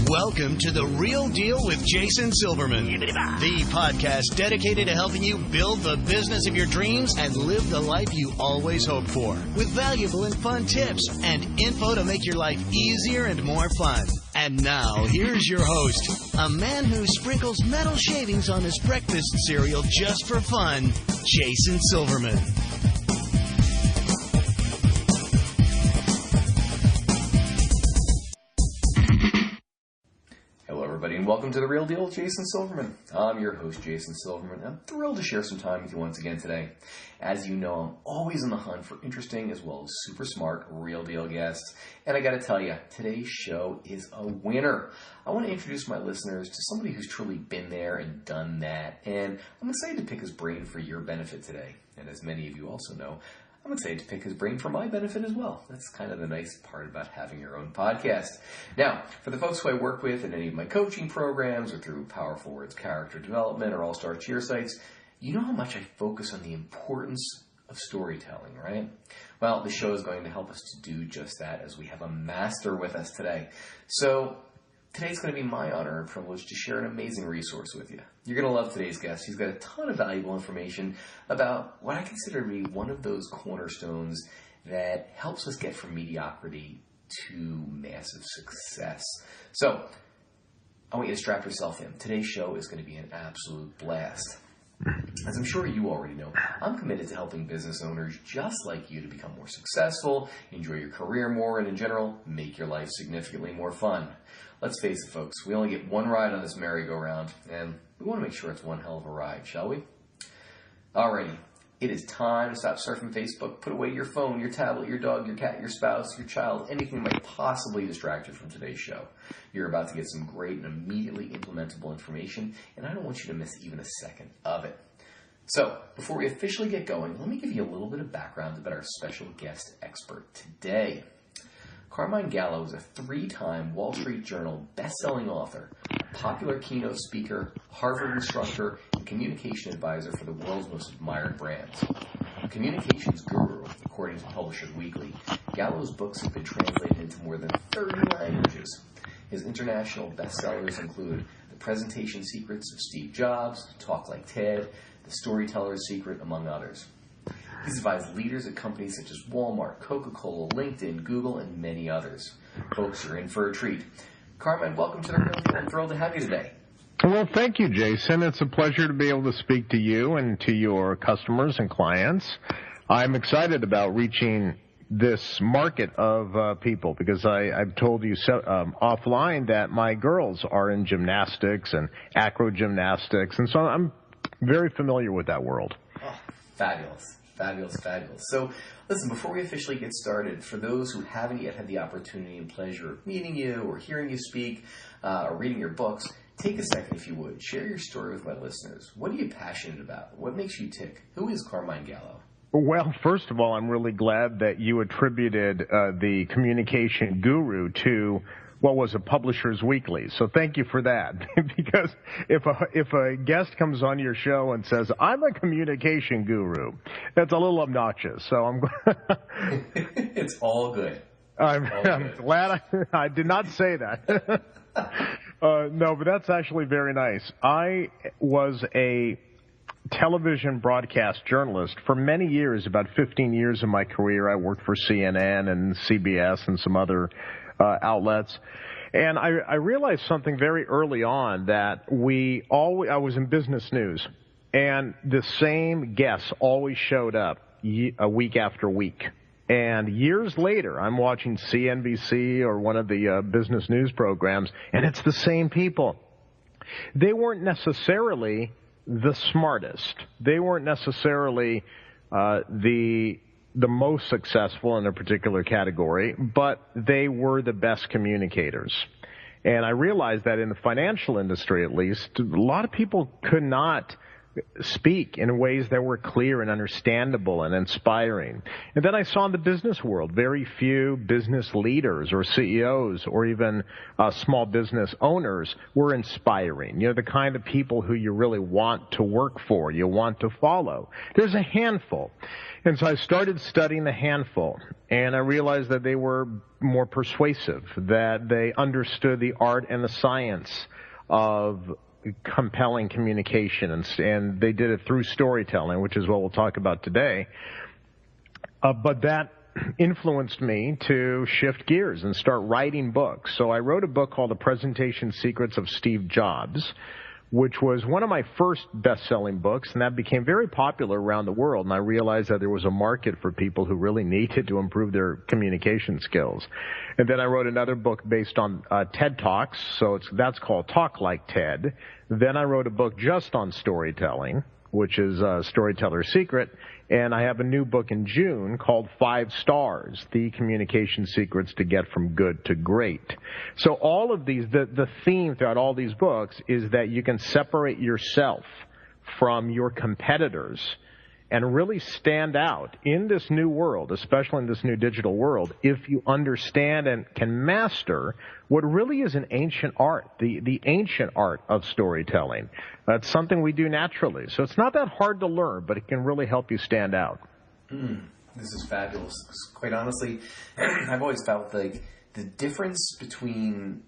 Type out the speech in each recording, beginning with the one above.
Welcome to The Real Deal with Jason Silverman, the podcast dedicated to helping you build the business of your dreams and live the life you always hoped for, with valuable and fun tips and info to make your life easier and more fun. And now, here's your host, a man who sprinkles metal shavings on his breakfast cereal just for fun, Jason Silverman. And welcome to The Real Deal with Jason Silverman. I'm your host, Jason Silverman. I'm thrilled to share some time with you once again today. As you know, I'm always on the hunt for interesting as well as super smart real deal guests. And I got to tell you, today's show is a winner. I want to introduce my listeners to somebody who's truly been there and done that. And I'm excited to pick his brain for your benefit today. And as many of you also know, I'm excited to pick his brain for my benefit as well. That's kind of the nice part about having your own podcast. Now, for the folks who I work with in any of my coaching programs or through Powerful Words Character Development or All-Star Cheer sites, you know how much I focus on the importance of storytelling, right? Well, the show is going to help us to do just that as we have a master with us today. So today's going to be my honor and privilege to share an amazing resource with you. You're going to love today's guest. He's got a ton of valuable information about what I consider to be one of those cornerstones that helps us get from mediocrity to massive success. So I want you to strap yourself in. Today's show is going to be an absolute blast. As I'm sure you already know, I'm committed to helping business owners just like you to become more successful, enjoy your career more, and in general, make your life significantly more fun. Let's face it, folks, we only get one ride on this merry-go-round, and we want to make sure it's one hell of a ride, shall we? Alrighty, it is time to stop surfing Facebook, put away your phone, your tablet, your dog, your cat, your spouse, your child, anything that might possibly distract you from today's show. You're about to get some great and immediately implementable information, and I don't want you to miss even a second of it. So, before we officially get going, let me give you a little bit of background about our special guest expert today. Carmine Gallo is a 3-time Wall Street Journal best-selling author, popular keynote speaker, Harvard instructor, and communication advisor for the world's most admired brands. A communications guru, according to Publishers Weekly, Gallo's books have been translated into more than 30 languages. His international bestsellers include The Presentation Secrets of Steve Jobs, Talk Like Ted, The Storyteller's Secret, among others. He's advised leaders at companies such as Walmart, Coca-Cola, LinkedIn, Google, and many others. Folks, you're in for a treat. Carmine, welcome to The Real Deal. I'm thrilled to have you today. Well, thank you, Jason. It's a pleasure to be able to speak to you and to your customers and clients. I'm excited about reaching this market of people because I've told you offline that my girls are in gymnastics and acro gymnastics, and so I'm very familiar with that world. Oh, fabulous. Fabulous, fabulous. So, listen, before we officially get started, for those who haven't yet had the opportunity and pleasure of meeting you or hearing you speak or reading your books, take a second, if you would. Share your story with my listeners. What are you passionate about? What makes you tick? Who is Carmine Gallo? Well, first of all, I'm really glad that you attributed the communication guru to what was a Publishers Weekly. So thank you for that. Because if a guest comes on your show and says, I'm a communication guru, that's a little obnoxious. So I'm It's all good. I'm glad I did not say that. No, but that's actually very nice. I was a television broadcast journalist for many years. About 15 years of my career, I worked for CNN and CBS and some other outlets. And I realized something very early on that I was in business news, and the same guests always showed up a week after week. And years later, I'm watching CNBC or one of the business news programs, and it's the same people. They weren't necessarily the smartest. They weren't necessarily the most successful in a particular category, but they were the best communicators. And I realized that in the financial industry, at least, a lot of people could not speak in ways that were clear and understandable and inspiring. And then I saw in the business world very few business leaders or CEOs or even small business owners were inspiring. The kind of people who you really want to work for, you want to follow. There's a handful. And so I started studying the handful, and I realized that they were more persuasive, that they understood the art and the science of compelling communication, and they did it through storytelling, which is what we'll talk about today. But that influenced me to shift gears and start writing books. So I wrote a book called The Presentation Secrets of Steve Jobs, which was one of my first best-selling books, and that became very popular around the world, and I realized that there was a market for people who really needed to improve their communication skills. And then I wrote another book based on TED Talks, so that's called Talk Like TED. Then I wrote a book just on storytelling, which is Storyteller's Secret, and I have a new book in June called 5 Stars, The Communication Secrets to Get from Good to Great. So all of these, the theme throughout all these books is that you can separate yourself from your competitors and really stand out in this new world, especially in this new digital world, if you understand and can master what really is an ancient art, the ancient art of storytelling. That's something we do naturally. So it's not that hard to learn, but it can really help you stand out. This is fabulous. Quite honestly, I've always felt like the difference between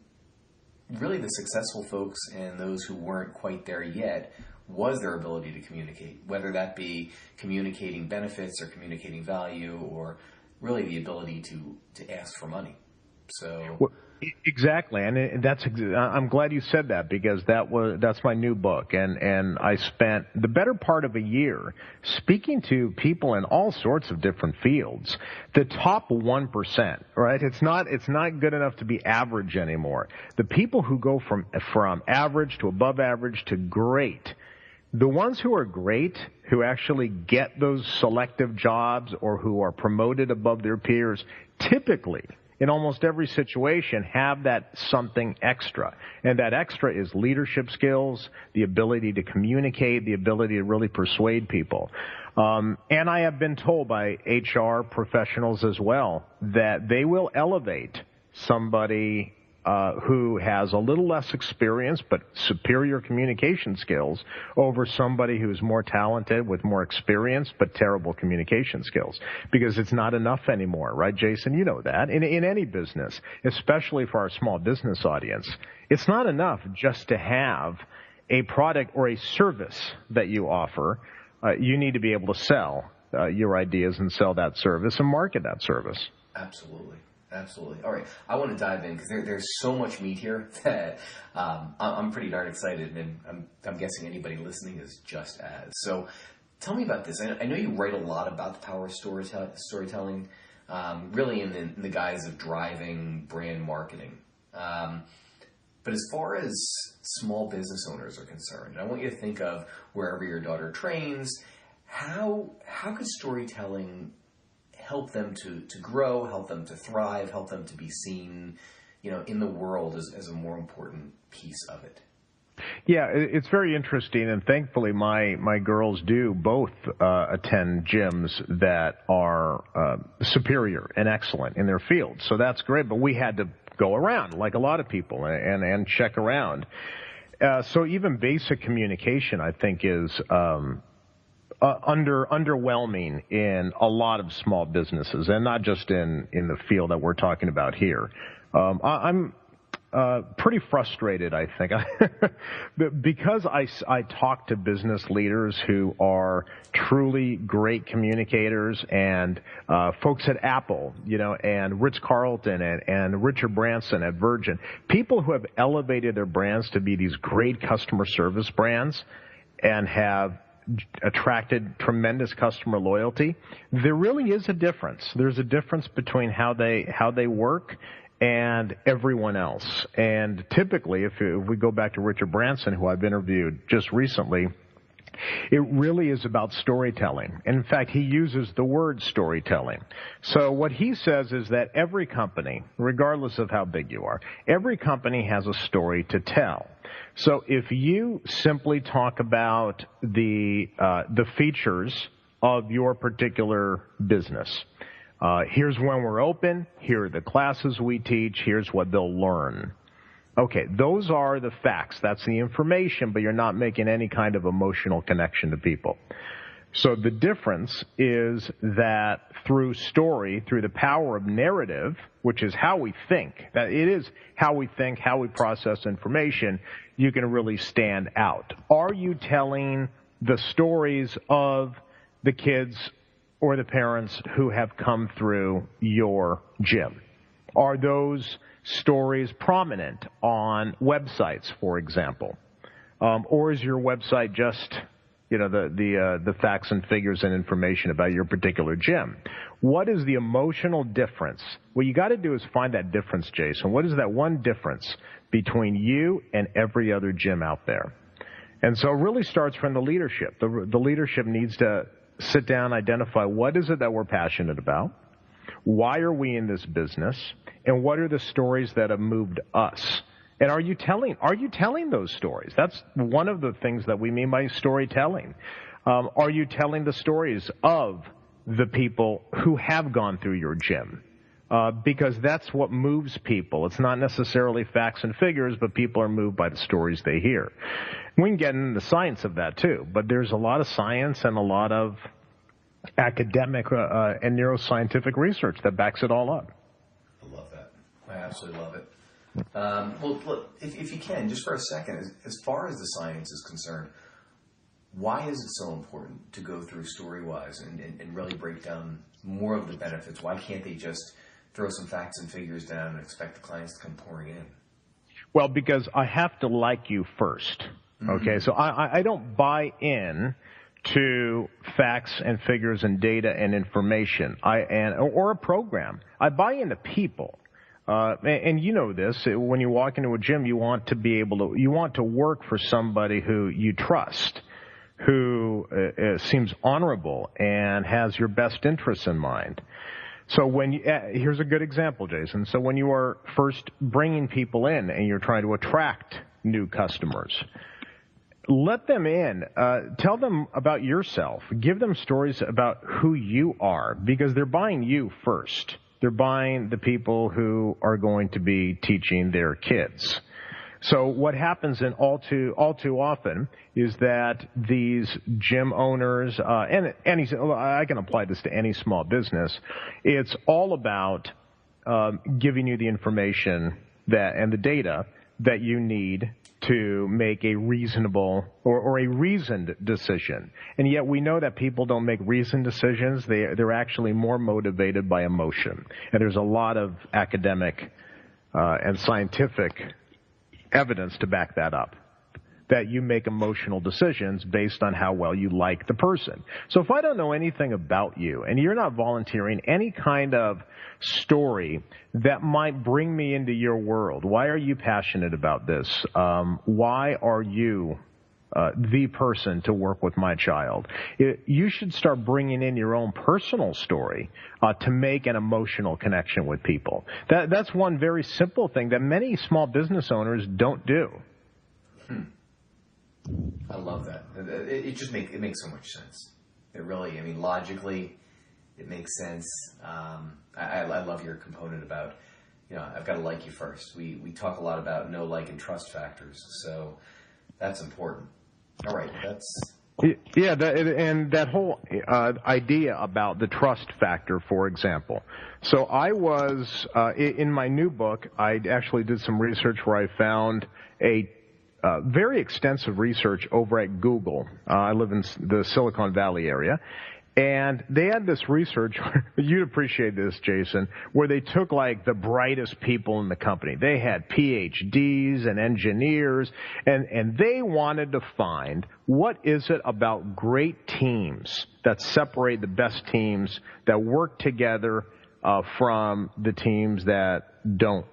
really the successful folks and those who weren't quite there yet was their ability to communicate, whether that be communicating benefits or communicating value, or really the ability to ask for money. So well, exactly, and I'm glad you said that, because that's my new book, and I spent the better part of a year speaking to people in all sorts of different fields. The top 1%, right? It's not good enough to be average anymore. The people who go from average to above average to great. The ones who are great, who actually get those selective jobs or who are promoted above their peers, typically, in almost every situation, have that something extra. And that extra is leadership skills, the ability to communicate, the ability to really persuade people. And I have been told by HR professionals as well that they will elevate somebody who has a little less experience but superior communication skills over somebody who's more talented with more experience but terrible communication skills. Because it's not enough anymore, right, Jason? You know that. In any business, especially for our small business audience, it's not enough just to have a product or a service that you offer. You need to be able to sell your ideas and sell that service and market that service. Absolutely. Absolutely. All right. I want to dive in because there's so much meat here that I'm pretty darn excited, and I'm guessing anybody listening is just as. So tell me about this. I know you write a lot about the power of storytelling, really in the guise of driving brand marketing. But as far as small business owners are concerned, I want you to think of wherever your daughter trains, how could storytelling help them to grow, help them to thrive, help them to be seen, in the world as a more important piece of it? Yeah, it's very interesting, and thankfully my girls do both attend gyms that are superior and excellent in their field. So that's great, but we had to go around like a lot of people and check around. So even basic communication, I think, is underwhelming in a lot of small businesses, and not just in the field that we're talking about here. I'm pretty frustrated, I think, because I talk to business leaders who are truly great communicators, and folks at Apple, and Ritz-Carlton and Richard Branson at Virgin, people who have elevated their brands to be these great customer service brands and have attracted tremendous customer loyalty. There really is a difference. There's a difference between how they work and everyone else. And typically, if we go back to Richard Branson, who I've interviewed just recently, It really is about storytelling. In fact, he uses the word storytelling. So what he says is that every company, regardless of how big you are, every company has a story to tell. So if you simply talk about the features of your particular business, here's when we're open, here are the classes we teach, here's what they'll learn. Okay, those are the facts. That's the information, but you're not making any kind of emotional connection to people. So the difference is that through story, through the power of narrative, which is how we think, that it is how we think, how we process information, you can really stand out. Are you telling the stories of the kids or the parents who have come through your gym? Are those stories prominent on websites, for example? Or is your website just, the facts and figures and information about your particular gym? What is the emotional difference? What you got to do is find that difference, Jason. What is that one difference between you and every other gym out there? And so it really starts from the leadership. The leadership needs to sit down, identify what is it that we're passionate about, why are we in this business, and what are the stories that have moved us? And are you telling those stories? That's one of the things that we mean by storytelling. Are you telling the stories of the people who have gone through your gym? Because that's what moves people. It's not necessarily facts and figures, but people are moved by the stories they hear. We can get into the science of that too, but there's a lot of science and a lot of academic and neuroscientific research that backs it all up. I love that. I absolutely love it. Well, look, if you can, just for a second, as far as the science is concerned, why is it so important to go through story-wise and really break down more of the benefits? Why can't they just throw some facts and figures down and expect the clients to come pouring in? Well, because I have to like you first. Okay, mm-hmm. So I don't buy in to facts and figures and data and information or a program. I buy into people. And you know this, when you walk into a gym, you want to work for somebody who you trust, who seems honorable and has your best interests in mind. So here's a good example, Jason. So when you are first bringing people in and you're trying to attract new customers, let them in. Tell them about yourself. Give them stories about who you are, because they're buying you first. They're buying the people who are going to be teaching their kids. So what happens all too often is that these gym owners, and I can apply this to any small business, it's all about giving you the information and the data that you need to make a reasonable or a reasoned decision. And yet we know that people don't make reasoned decisions. They're actually more motivated by emotion. And there's a lot of academic and scientific evidence to back that up, that you make emotional decisions based on how well you like the person. So if I don't know anything about you and you're not volunteering any kind of story that might bring me into your world, why are you passionate about this? Why are you the person to work with my child? You should start bringing in your own personal story to make an emotional connection with people. That's one very simple thing that many small business owners don't do. I love that. It makes so much sense. It really, logically, it makes sense. I love your component about, I've got to like you first. We talk a lot about know, like, and trust factors, so that's important. All right, yeah, that whole idea about the trust factor, for example. So I was in my new book, I actually did some research where I found a very extensive research over at Google. I live in the Silicon Valley area. And they had this research, you'd appreciate this, Jason, where they took like the brightest people in the company. They had PhDs and engineers, and they wanted to find what is it about great teams that separate the best teams that work together from the teams that don't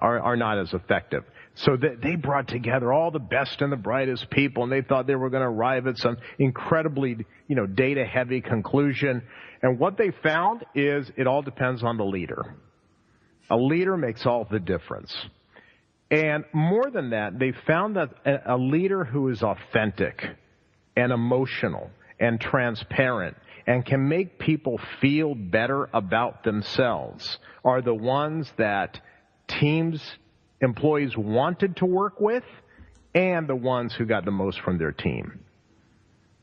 are not as effective. So they brought together all the best and the brightest people, and they thought they were going to arrive at some incredibly, data-heavy conclusion. And what they found is it all depends on the leader. A leader makes all the difference. And more than that, they found that a leader who is authentic and emotional and transparent and can make people feel better about themselves are the ones that employees wanted to work with, and the ones who got the most from their team.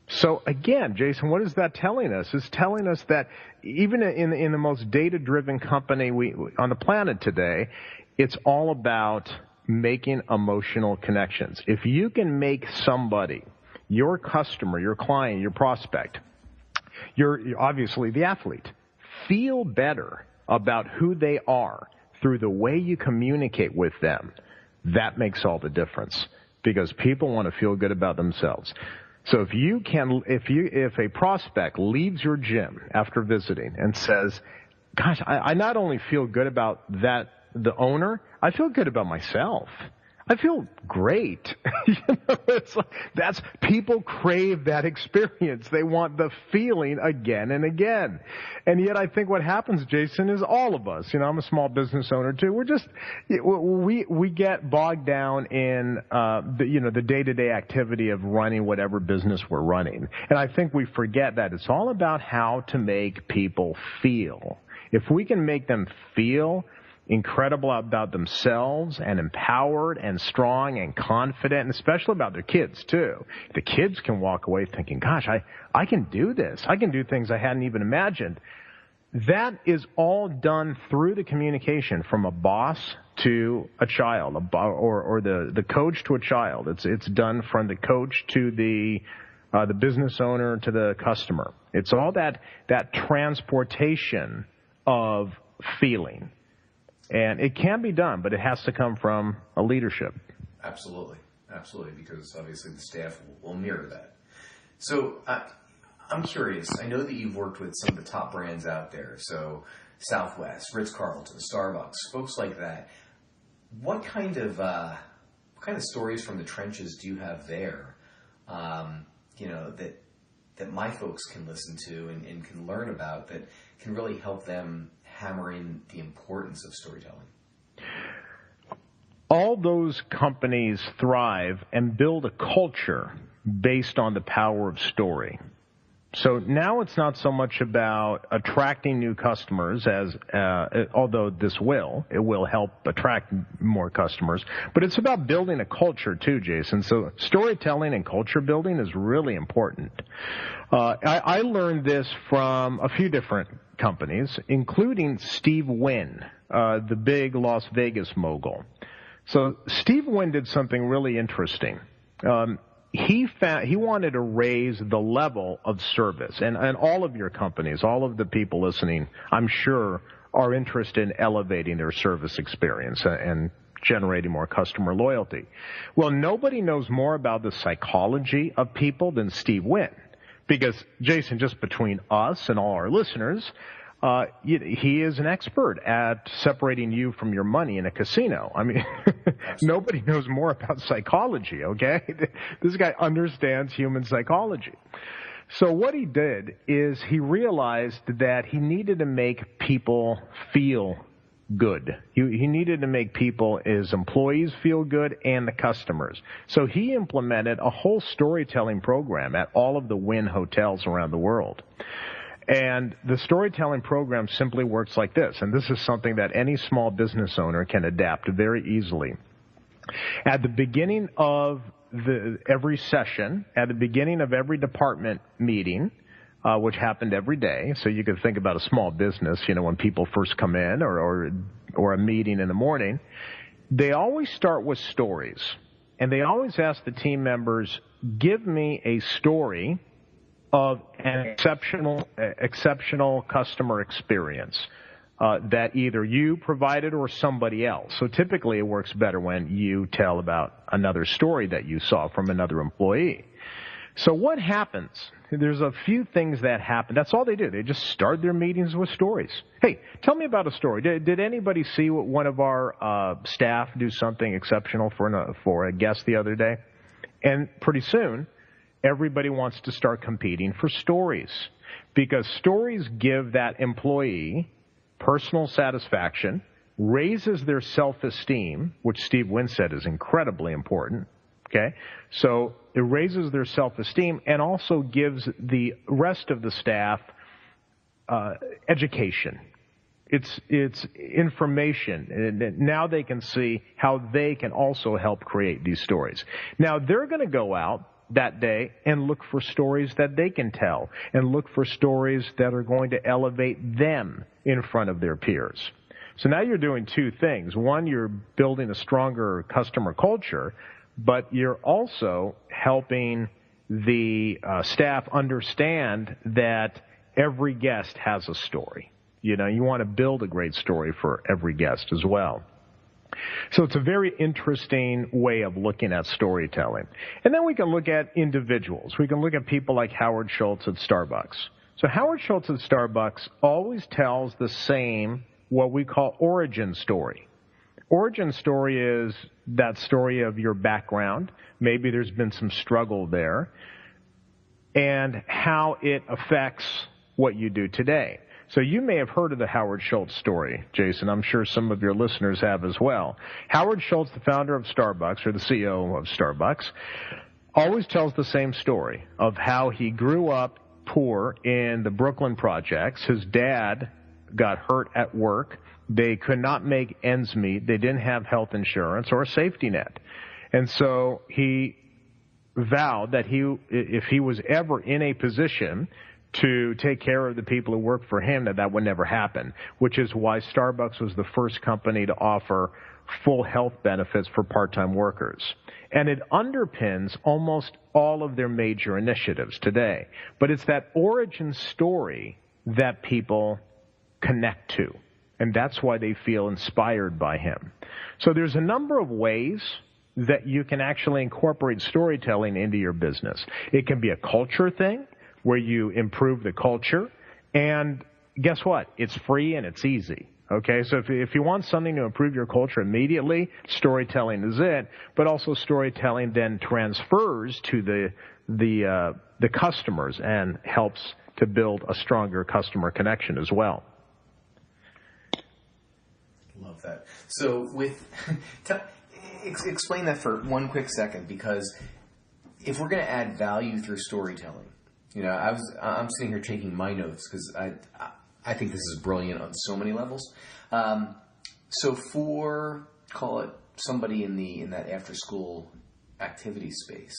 So again, Jason, what is that telling us? It's telling us that even in the most data-driven company on the planet today, it's all about making emotional connections. If you can make somebody, your customer, your client, your prospect, you're obviously the athlete, feel better about who they are through the way you communicate with them, that makes all the difference, because people want to feel good about themselves. So if a prospect leaves your gym after visiting and says, gosh, I not only feel good about the owner, I feel good about myself. I feel great. That's people crave that experience. They want the feeling again and again. And yet I think what happens, Jason, is all of us, I'm a small business owner too. We get bogged down in, the day-to-day activity of running whatever business we're running. And I think we forget that it's all about how to make people feel. If we can make them feel incredible about themselves and empowered and strong and confident, and especially about their kids too. The kids can walk away thinking, gosh, I can do this. I can do things I hadn't even imagined. That is all done through the communication from a boss to a child, or the coach to a child. It's done from the coach to the business owner to the customer. It's all that transportation of feeling. And it can be done, but it has to come from a leadership. Absolutely, because obviously the staff will mirror that. So I'm curious. I know that you've worked with some of the top brands out there, so Southwest, Ritz-Carlton, Starbucks, folks like that. What kind of stories from the trenches do you have there, that my folks can listen to and can learn about, that can really help them hammer in the importance of storytelling? All those companies thrive and build a culture based on the power of story. So now it's not so much about attracting new customers, although it will help attract more customers, but it's about building a culture too, Jason. So storytelling and culture building is really important. I learned this from a few different companies, including Steve Wynn, the big Las Vegas mogul. So Steve Wynn did something really interesting. He wanted to raise the level of service, and all of your companies, all of the people listening, I'm sure, are interested in elevating their service experience and generating more customer loyalty. Well, nobody knows more about the psychology of people than Steve Wynn, because Jason, just between us and all our listeners, he is an expert at separating you from your money in a casino. I mean, nobody knows more about psychology, okay? This guy understands human psychology. So what he did is he realized that he needed to make people feel good. He needed to make people, his employees, feel good, and the customers. So he implemented a whole storytelling program at all of the Wynn hotels around the world. And the storytelling program simply works like this, and this is something that any small business owner can adapt very easily. At the beginning of every session, at the beginning of every department meeting, which happened every day, so you could think about a small business, when people first come in, or a meeting in the morning, they always start with stories. And they always ask the team members, give me a story of an exceptional customer experience that either you provided or somebody else. So typically it works better when you tell about another story that you saw from another employee. So what happens? There's a few things that happen. That's all they do. They just start their meetings with stories. Hey, tell me about a story. Did anybody see one of our staff do something exceptional for a guest the other day? And pretty soon, everybody wants to start competing for stories, because stories give that employee personal satisfaction, raises their self-esteem, which Steve Wynn said is incredibly important. Okay, so it raises their self-esteem and also gives the rest of the staff education. It's information, and now they can see how they can also help create these stories. Now they're going to go out that day and look for stories that they can tell, and look for stories that are going to elevate them in front of their peers. So now you're doing two things. One, you're building a stronger customer culture, but you're also helping the staff understand that every guest has a story. You know, you want to build a great story for every guest as well. So it's a very interesting way of looking at storytelling. And then we can look at individuals. We can look at people like Howard Schultz at Starbucks. So Howard Schultz at Starbucks always tells the same, what we call origin story. Origin story is that story of your background. Maybe there's been some struggle there, and how it affects what you do today. So you may have heard of the Howard Schultz story, Jason. I'm sure some of your listeners have as well. Howard Schultz, the founder of Starbucks, or the CEO of Starbucks, always tells the same story of how he grew up poor in the Brooklyn projects. His dad got hurt at work. They could not make ends meet. They didn't have health insurance or a safety net. And so he vowed that if he was ever in a position to take care of the people who work for him, that would never happen, which is why Starbucks was the first company to offer full health benefits for part-time workers. And it underpins almost all of their major initiatives today. But it's that origin story that people connect to, and that's why they feel inspired by him. So there's a number of ways that you can actually incorporate storytelling into your business. It can be a culture thing, where you improve the culture, and guess what? It's free and it's easy. Okay, so if you want something to improve your culture immediately, storytelling is it. But also storytelling then transfers to the customers and helps to build a stronger customer connection as well. Love that. So explain that for one quick second, because if we're going to add value through storytelling, you know, I'm sitting here taking my notes because I think this is brilliant on so many levels. So for, call it, somebody in that after school activity space,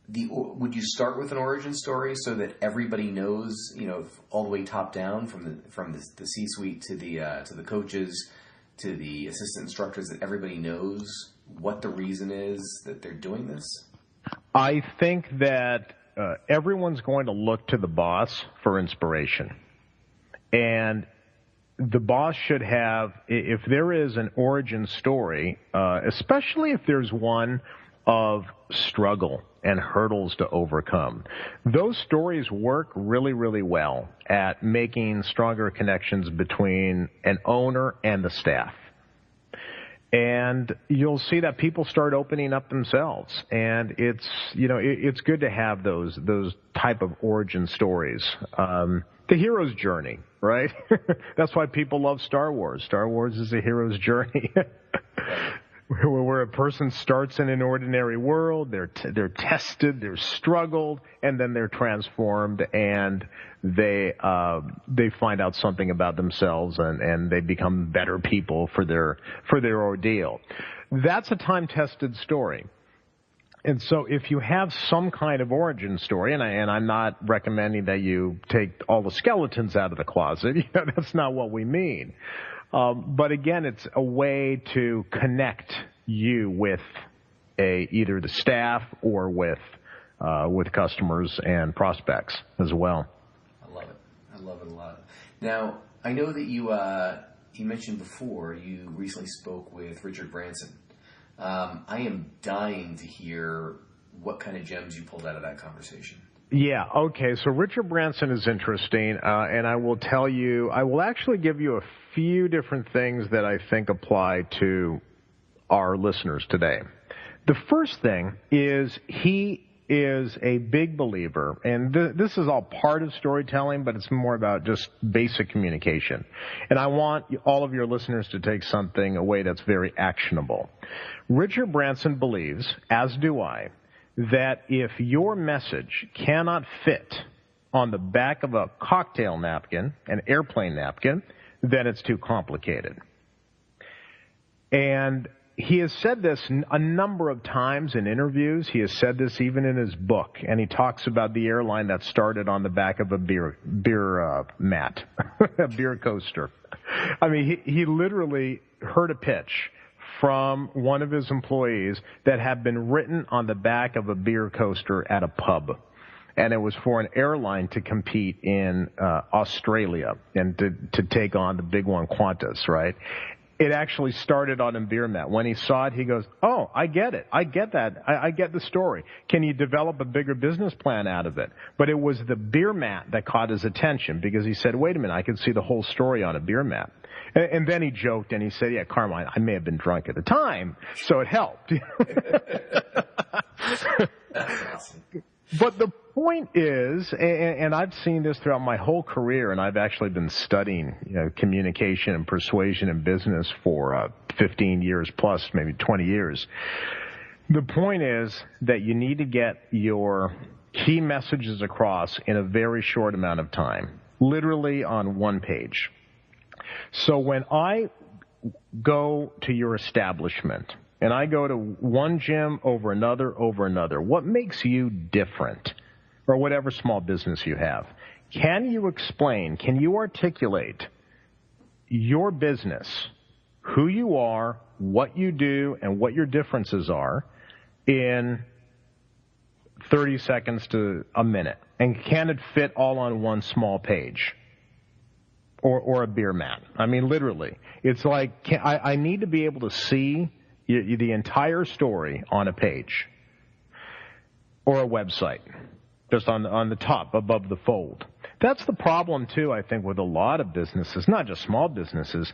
would you start with an origin story so that everybody knows, you know, all the way top down from the C-suite to the coaches to the assistant instructors, that everybody knows what the reason is that they're doing this? I think that everyone's going to look to the boss for inspiration. And the boss should have, if there is an origin story, especially if there's one of struggle and hurdles to overcome, those stories work really, really well at making stronger connections between an owner and the staff. And you'll see that people start opening up themselves, and it's good to have those type of origin stories. The hero's journey, right? That's why people love Star Wars. Star Wars is a hero's journey, where a person starts in an ordinary world, they're tested, they're struggled, and then they're transformed, and they find out something about themselves, and they become better people for their ordeal. That's a time-tested story. And so if you have some kind of origin story, and I'm not recommending that you take all the skeletons out of the closet, that's not what we mean. But again, it's a way to connect you with either the staff or with customers and prospects as well. I love it a lot. Now, I know that you mentioned before you recently spoke with Richard Branson. I am dying to hear what kind of gems you pulled out of that conversation. Yeah, okay, so Richard Branson is interesting, and I will tell you, I will actually give you a few different things that I think apply to our listeners today. The first thing is he is a big believer, and this is all part of storytelling, but it's more about just basic communication. And I want all of your listeners to take something away that's very actionable. Richard Branson believes, as do I, that if your message cannot fit on the back of a cocktail napkin, an airplane napkin, then it's too complicated. And he has said this a number of times in interviews. He has said this even in his book, and he talks about the airline that started on the back of a beer mat, a beer coaster. I mean, he literally heard a pitch from one of his employees that had been written on the back of a beer coaster at a pub. And it was for an airline to compete in Australia and to take on the big one, Qantas, right? It actually started on a beer mat. When he saw it, he goes, oh, I get it. I get that. I get the story. Can you develop a bigger business plan out of it? But it was the beer mat that caught his attention because he said, wait a minute, I can see the whole story on a beer mat. And then he joked and he said, yeah, Carmine, I may have been drunk at the time, so it helped. That's awesome. But the point is, and I've seen this throughout my whole career, and I've actually been studying communication and persuasion in business for 15 years plus, maybe 20 years. The point is that you need to get your key messages across in a very short amount of time, literally on one page. So when I go to your establishment, and I go to one gym over another, what makes you different? Or whatever small business you have. Can you explain, can you articulate your business, who you are, what you do, and what your differences are in 30 seconds to a minute? And can it fit all on one small page? Or a beer mat? I mean, literally. It's like, I need to be able to see the entire story on a page or a website, just on the top above the fold. That's the problem too, I think, with a lot of businesses, not just small businesses.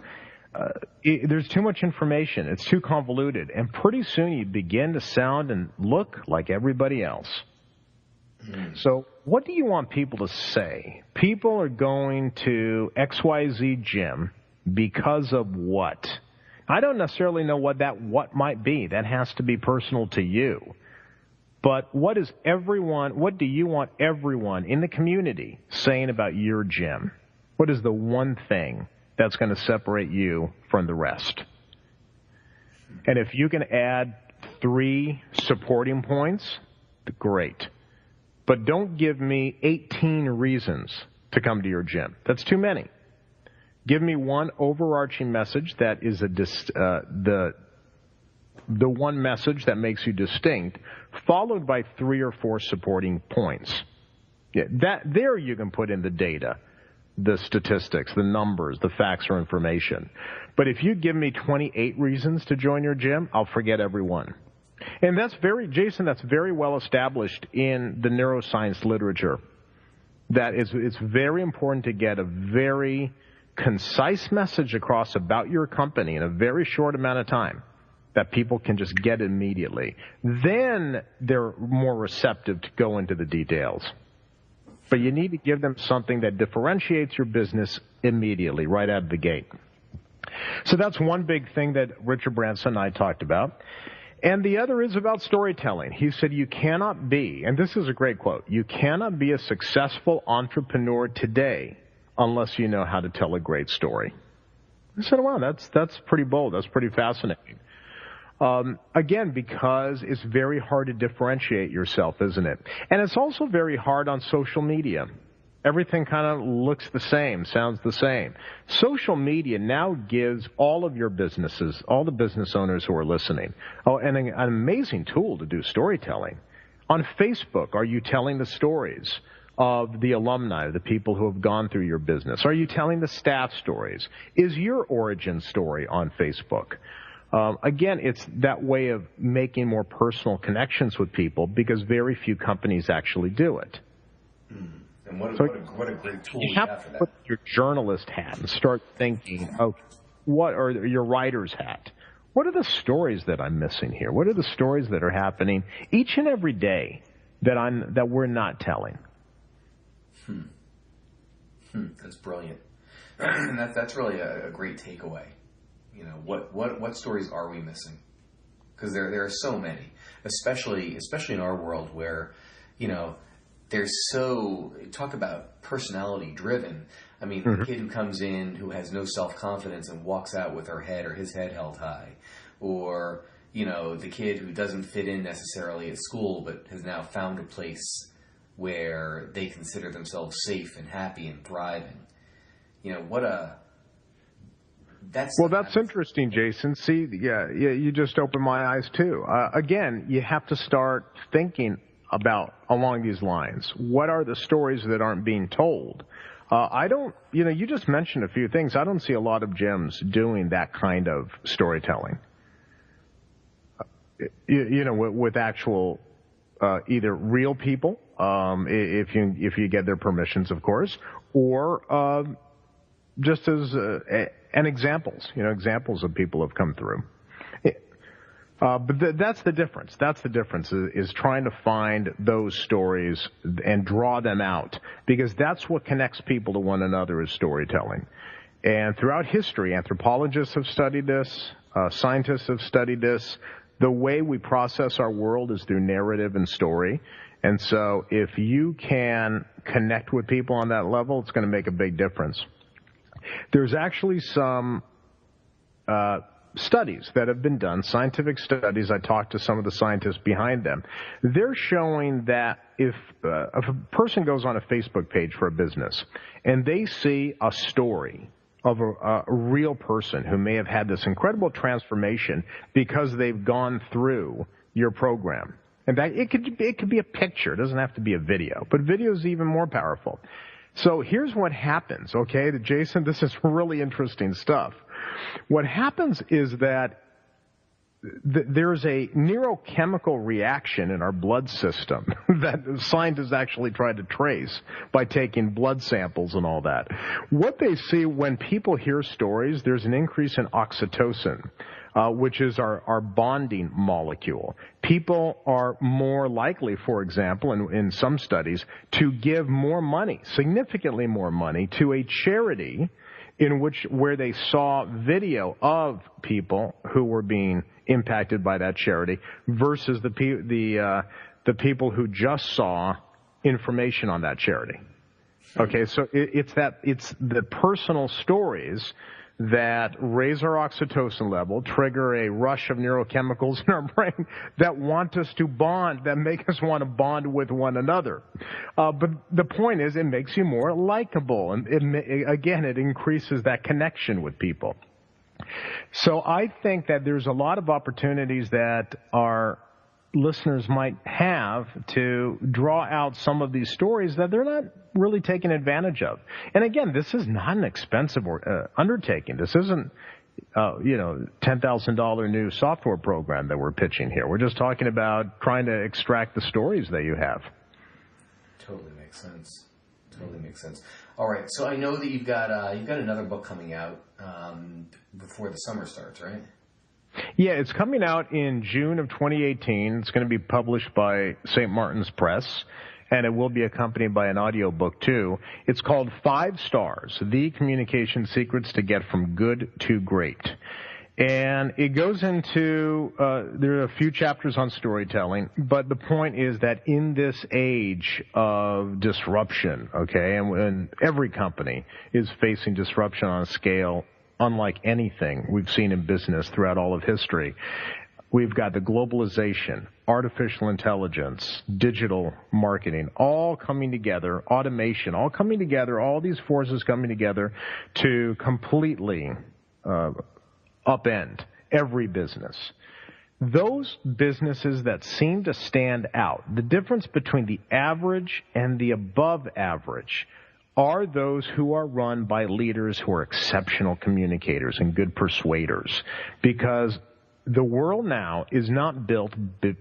There's too much information. It's too convoluted, and pretty soon you begin to sound and look like everybody else. So what do you want people to say? People are going to XYZ gym because of what? I don't necessarily know what might be. That has to be personal to you. But what do you want everyone in the community saying about your gym? What is the one thing that's going to separate you from the rest? And if you can add 3 supporting points, great. But don't give me 18 reasons to come to your gym. That's too many. Give me one overarching message that is the one message that makes you distinct, followed by 3 or 4 supporting points. Yeah, there you can put in the data, the statistics, the numbers, the facts or information. But if you give me 28 reasons to join your gym, I'll forget every one. And that's very well established in the neuroscience literature. That it's very important to get a very concise message across about your company in a very short amount of time that people can just get immediately. Then they're more receptive to go into the details. But you need to give them something that differentiates your business immediately, right out of the gate. So that's one big thing that Richard Branson and I talked about. And the other is about storytelling. He said you cannot be, and this is a great quote, you cannot be a successful entrepreneur today unless you know how to tell a great story. I said, wow, that's pretty bold. That's pretty fascinating. Again, because it's very hard to differentiate yourself, isn't it? And it's also very hard on social media. Everything kind of looks the same, sounds the same. Social media now gives all of your businesses, all the business owners who are listening, an amazing tool to do storytelling. On Facebook, are you telling the stories of the alumni, the people who have gone through your business? Are you telling the staff stories? Is your origin story on Facebook? Again, it's that way of making more personal connections with people because very few companies actually do it. And what a great tool you have have for to that. put your journalist hat and start thinking, okay, what are your writer's hat? What are the stories that I'm missing here? What are the stories that are happening each and every day that we're not telling? That's brilliant. And that's really a great takeaway. You know, what stories are we missing? Because there are so many, especially in our world where, you know, there's talk about personality driven. I mean, the kid who comes in who has no self-confidence and walks out with her head or his head held high, or, you know, the kid who doesn't fit in necessarily at school but has now found a place where they consider themselves safe and happy and thriving. You know, that's interesting, Jason. See, yeah, you just opened my eyes too. Again, you have to start thinking along these lines. What are the stories that aren't being told? You just mentioned a few things. I don't see a lot of gyms doing that kind of storytelling. With actual, either real people, if you get their permissions, of course, or just as examples of people who have come through. But that's the difference. That's the difference is trying to find those stories and draw them out, because that's what connects people to one another is storytelling. And throughout history, anthropologists have studied this, scientists have studied this. The way we process our world is through narrative and story. And so if you can connect with people on that level, it's going to make a big difference. There's actually some studies that have been done, scientific studies. I talked to some of the scientists behind them. They're showing that if a person goes on a Facebook page for a business and they see a story of a real person who may have had this incredible transformation because they've gone through your program. In fact, it could be a picture. It doesn't have to be a video, but video is even more powerful. So here's what happens, okay? Jason, this is really interesting stuff. What happens is that there's a neurochemical reaction in our blood system that scientists actually tried to trace by taking blood samples and all that. What they see when people hear stories, there's an increase in oxytocin, which is our bonding molecule. People are more likely, for example, in some studies, to give more money, significantly more money, to a charity where they saw video of people who were being impacted by that charity versus the people who just saw information on that charity. Okay, so it's the personal stories that raise our oxytocin level, trigger a rush of neurochemicals in our brain that want us to bond, that make us want to bond with one another. But the point is, it makes you more likable, and it increases that connection with people. So I think that there's a lot of opportunities that our listeners might have to draw out some of these stories that they're not really taking advantage of. And again, this is not an expensive undertaking. This isn't, $10,000 new software program that we're pitching here. We're just talking about trying to extract the stories that you have. Totally makes sense. All right, so I know that you've got another book coming out before the summer starts, right? Yeah, it's coming out in June of 2018. It's going to be published by St. Martin's Press, and it will be accompanied by an audiobook too. It's called 5 Stars, The Communication Secrets to Get from Good to Great. And it goes into, there are a few chapters on storytelling, but the point is that in this age of disruption, okay, and every company is facing disruption on a scale unlike anything we've seen in business throughout all of history. We've got the globalization, artificial intelligence, digital marketing, all coming together, automation, all coming together, all these forces coming together to completely upend every business. Those businesses that seem to stand out, the difference between the average and the above average, are those who are run by leaders who are exceptional communicators and good persuaders. Because the world now is not built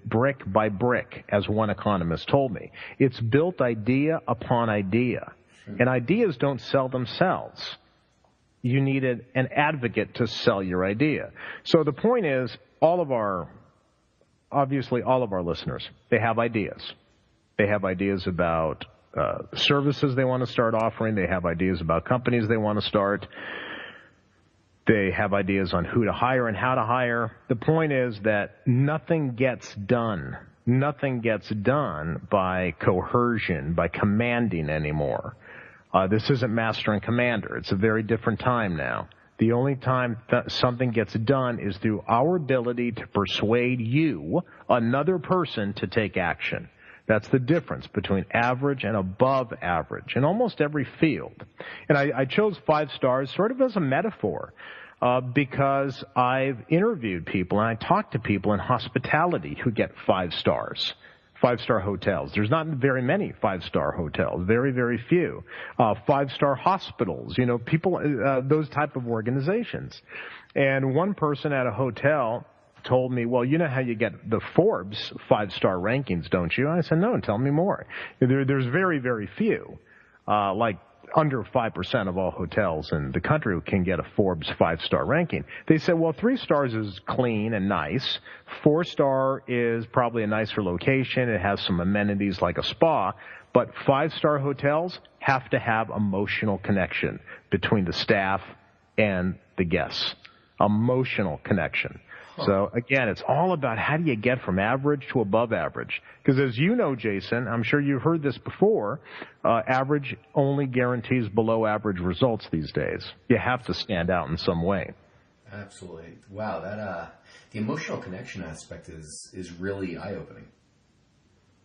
brick by brick, as one economist told me. It's built idea upon idea. And ideas don't sell themselves. You need an advocate to sell your idea. So the point is, obviously all of our listeners, they have ideas. They have ideas about services they want to start offering. They have ideas about companies they want to start. They have ideas on who to hire and how to hire. The point is that nothing gets done. Nothing gets done by coercion, by commanding anymore. This isn't master and commander. It's a very different time now. The only time something gets done is through our ability to persuade you, another person, to take action. That's the difference between average and above average in almost every field. And I chose 5 stars sort of as a metaphor because I've interviewed people and I talked to people in hospitality who get 5 stars. 5-star hotels. There's not very many 5-star hotels. Very, very few. 5-star hospitals. People, those type of organizations. And one person at a hotel told me, well, you know how you get the Forbes 5-star rankings, don't you? I said, no, tell me more. There's very, very few. Like under 5% of all hotels in the country can get a Forbes 5-star ranking. They said, well, 3 stars is clean and nice. 4-star is probably a nicer location. It has some amenities like a spa. But 5-star hotels have to have emotional connection between the staff and the guests. Emotional connection. So, again, it's all about how do you get from average to above average. Because as you know, Jason, I'm sure you've heard this before, average only guarantees below average results these days. You have to stand out in some way. Absolutely. Wow, the emotional connection aspect is really eye-opening.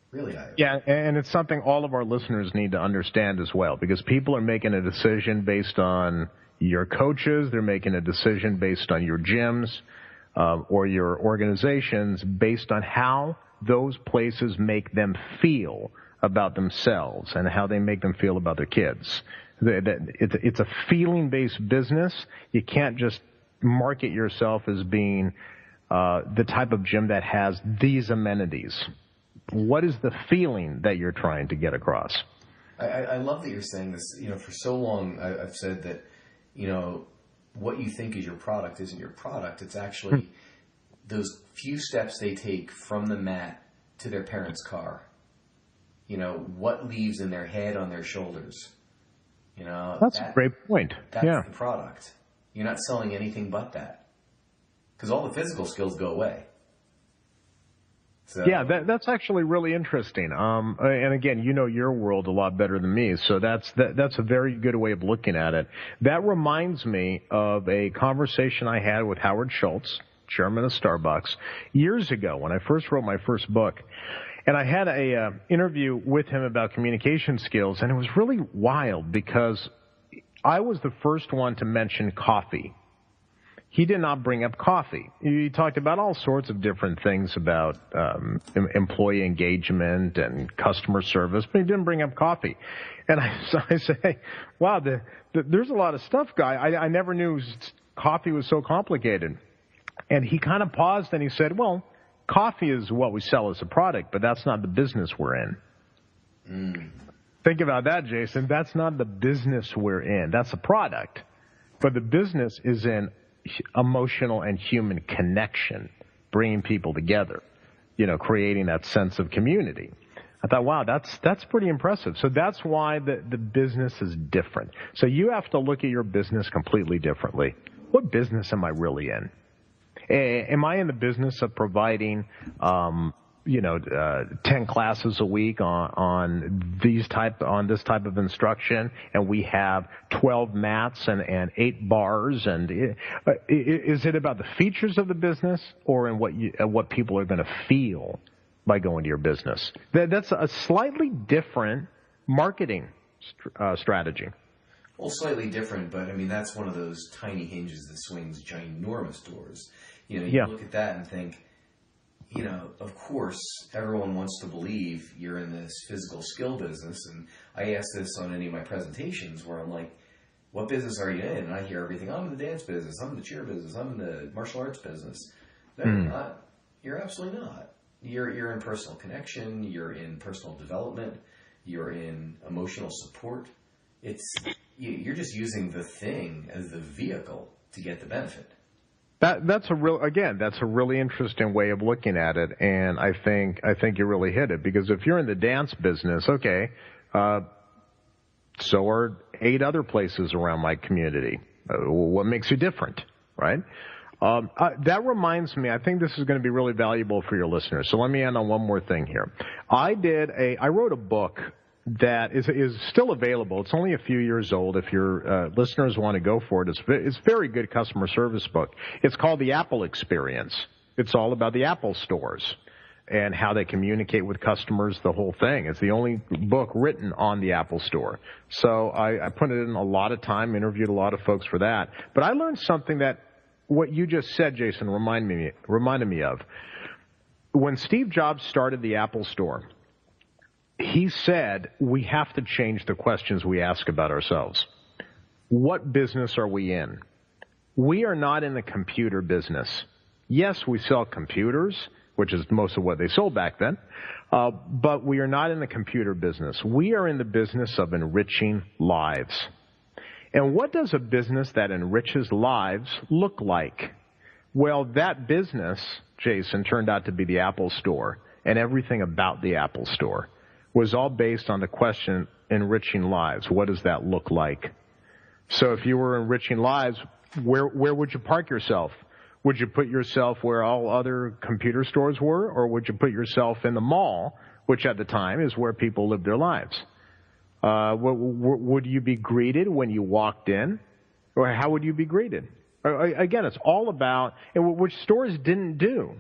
Really eye-opening. Yeah, and it's something all of our listeners need to understand as well, because people are making a decision based on your coaches, they're making a decision based on your gyms, or your organizations based on how those places make them feel about themselves and how they make them feel about their kids. It's a feeling-based business. You can't just market yourself as being the type of gym that has these amenities. What is the feeling that you're trying to get across? I love that you're saying this. For so long I've said that, what you think is your product isn't your product. It's actually those few steps they take from the mat to their parents' car. What leaves in their head, on their shoulders. That's a great point. That's the product. You're not selling anything but that. Because all the physical skills go away. So. Yeah, that's actually really interesting. And again, you know your world a lot better than me, so that's a very good way of looking at it. That reminds me of a conversation I had with Howard Schultz, chairman of Starbucks, years ago when I first wrote my first book. And I had a interview with him about communication skills, and it was really wild because I was the first one to mention coffee. He did not bring up coffee. He talked about all sorts of different things about employee engagement and customer service, but he didn't bring up coffee. And I said, hey, wow, there's a lot of stuff, guy. I never knew coffee was so complicated. And he kind of paused and he said, well, coffee is what we sell as a product, but that's not the business we're in. Think about that, Jason. That's not the business we're in. That's a product. But the business is in emotional and human connection, bringing people together, creating that sense of community. I thought, wow, that's pretty impressive. So that's why the business is different. So you have to look at your business completely differently. What business am I really in? Am I in the business of providing 10 classes a week on this type of instruction, and we have 12 mats and 8 bars, and is it about the features of the business or in what people are going to feel by going to your business? That's a slightly different marketing strategy. Well, slightly different, but that's one of those tiny hinges that swings ginormous doors. You look at that and think, of course, everyone wants to believe you're in this physical skill business. And I ask this on any of my presentations where I'm like, what business are you in? And I hear everything. I'm in the dance business. I'm in the cheer business. I'm in the martial arts business. No, you're not. You're absolutely not. You're in personal connection. You're in personal development. You're in emotional support. You're just using the thing as the vehicle to get the benefit. That's a really interesting way of looking at it, and I think you really hit it, because if you're in the dance business, okay, so are 8 other places around my community. What makes you different, right? That reminds me, I think this is going to be really valuable for your listeners. So let me end on one more thing here. I wrote a book that is still available. It's only a few years old. If your listeners want to go for it, it's a very good customer service book. It's called The Apple Experience. It's all about the Apple stores and how they communicate with customers, the whole thing. It's the only book written on the Apple Store. So I put it in a lot of time, interviewed a lot of folks for that. But I learned something that what you just said, Jason, reminded me of. When Steve Jobs started the Apple Store, he said we have to change the questions we ask about ourselves. What business are we in? We are not in the computer business. Yes, we sell computers, which is most of what they sold back then, but we are not in the computer business. We are in the business of enriching lives. And what does a business that enriches lives look like? Well, that business, Jason, turned out to be the Apple Store, and everything about the Apple Store was all based on the question, enriching lives. What does that look like? So if you were enriching lives, where would you park yourself? Would you put yourself where all other computer stores were, or would you put yourself in the mall, which at the time is where people lived their lives? Would you be greeted when you walked in? Or how would you be greeted? Again, it's all about, which stores didn't do.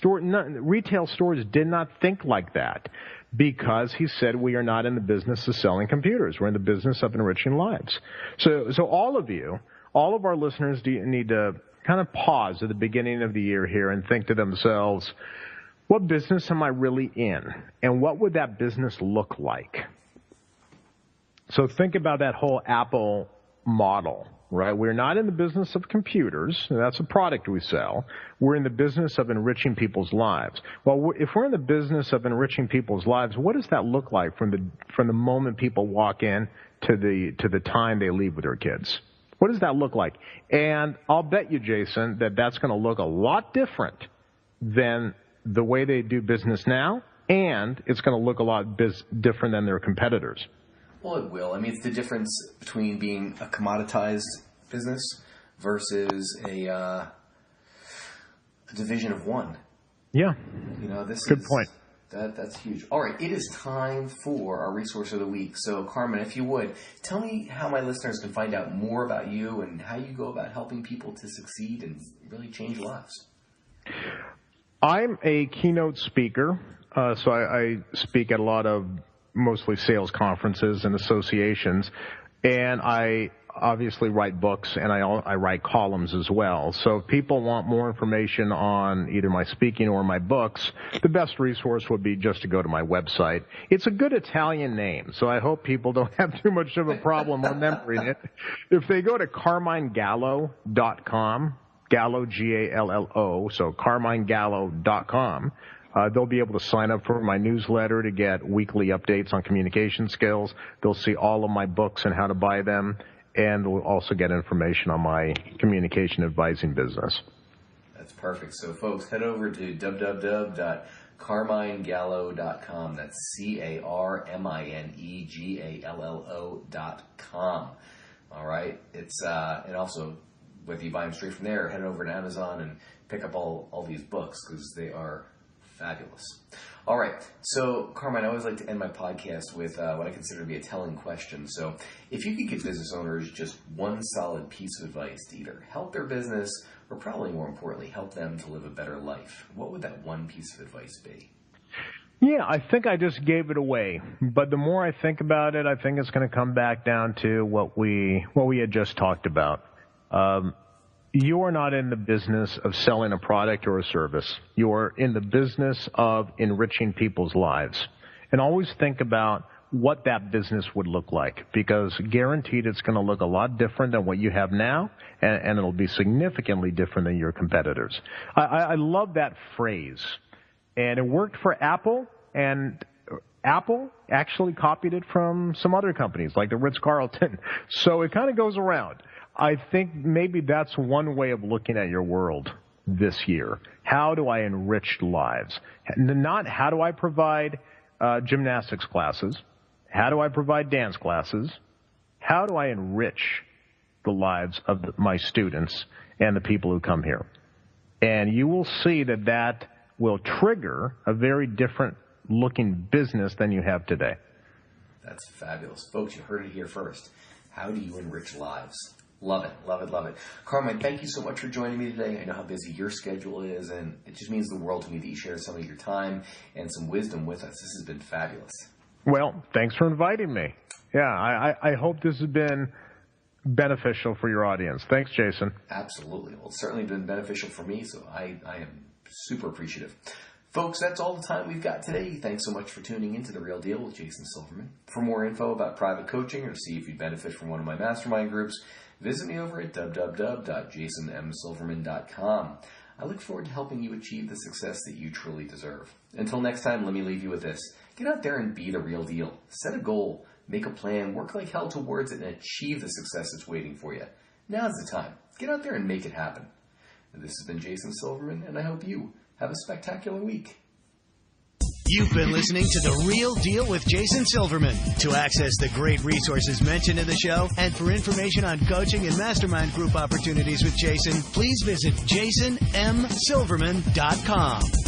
Retail stores did not think like that, because he said we are not in the business of selling computers. We're in the business of enriching lives. So all of our listeners need to kind of pause at the beginning of the year here and think to themselves, what business am I really in? And what would that business look like? So think about that whole Apple model, right? We're not in the business of computers. That's a product we sell. We're in the business of enriching people's lives. Well, if we're in the business of enriching people's lives, what does that look like from the moment people walk in to the time they leave with their kids? What does that look like? And I'll bet you, Jason, that's going to look a lot different than the way they do business now, and it's going to look a lot different than their competitors. Well, it will. I mean, it's the difference between being a commoditized business versus a division of one. Yeah. Good point. That's huge. All right, it is time for our resource of the week. So, Carmine, if you would, tell me how my listeners can find out more about you and how you go about helping people to succeed and really change lives. I'm a keynote speaker, so I speak at a lot of mostly sales conferences and associations, and I obviously write books, and I write columns as well. So if people want more information on either my speaking or my books, the best resource would be just to go to my website. It's a good Italian name, so I hope people don't have too much of a problem remembering it. If they go to CarmineGallo.com, Gallo, Gallo, so CarmineGallo.com, they'll be able to sign up for my newsletter to get weekly updates on communication skills. They'll see all of my books and how to buy them, and they'll also get information on my communication advising business. That's perfect. So, folks, head over to www.CarmineGallo.com. That's CarmineGallo.com. All right? It's and also, whether you buy them straight from there or head over to Amazon and pick up all these books, because they are fabulous. All right. So, Carmine, I always like to end my podcast with what I consider to be a telling question. So, if you could give business owners just one solid piece of advice to either help their business or, probably more importantly, help them to live a better life, what would that one piece of advice be? Yeah, I think I just gave it away. But the more I think about it, I think it's going to come back down to what we had just talked about. You are not in the business of selling a product or a service. You are in the business of enriching people's lives. And always think about what that business would look like, because guaranteed it's going to look a lot different than what you have now, and it'll be significantly different than your competitors. I love that phrase, and it worked for Apple, and Apple actually copied it from some other companies like the Ritz-Carlton. So it kind of goes around. I think maybe that's one way of looking at your world this year. How do I enrich lives? Not how do I provide gymnastics classes? How do I provide dance classes? How do I enrich the lives of my students and the people who come here? And you will see that that will trigger a very different looking business than you have today. That's fabulous. Folks, you heard it here first. How do you enrich lives? Love it, love it, love it. Carmine, thank you so much for joining me today. I know how busy your schedule is, and it just means the world to me that you share some of your time and some wisdom with us. This has been fabulous. Well, thanks for inviting me. Yeah, I hope this has been beneficial for your audience. Thanks, Jason. Absolutely. Well, it's certainly been beneficial for me, so I am super appreciative. Folks, that's all the time we've got today. Thanks so much for tuning into The Real Deal with Jason Silverman. For more info about private coaching or to see if you'd benefit from one of my mastermind groups, visit me over at www.jasonmsilverman.com. I look forward to helping you achieve the success that you truly deserve. Until next time, let me leave you with this. Get out there and be the real deal. Set a goal, make a plan, work like hell towards it, and achieve the success that's waiting for you. Now's the time. Get out there and make it happen. This has been Jason Silverman, and I hope you have a spectacular week. You've been listening to The Real Deal with Jason Silverman. To access the great resources mentioned in the show and for information on coaching and mastermind group opportunities with Jason, please visit jasonmsilverman.com.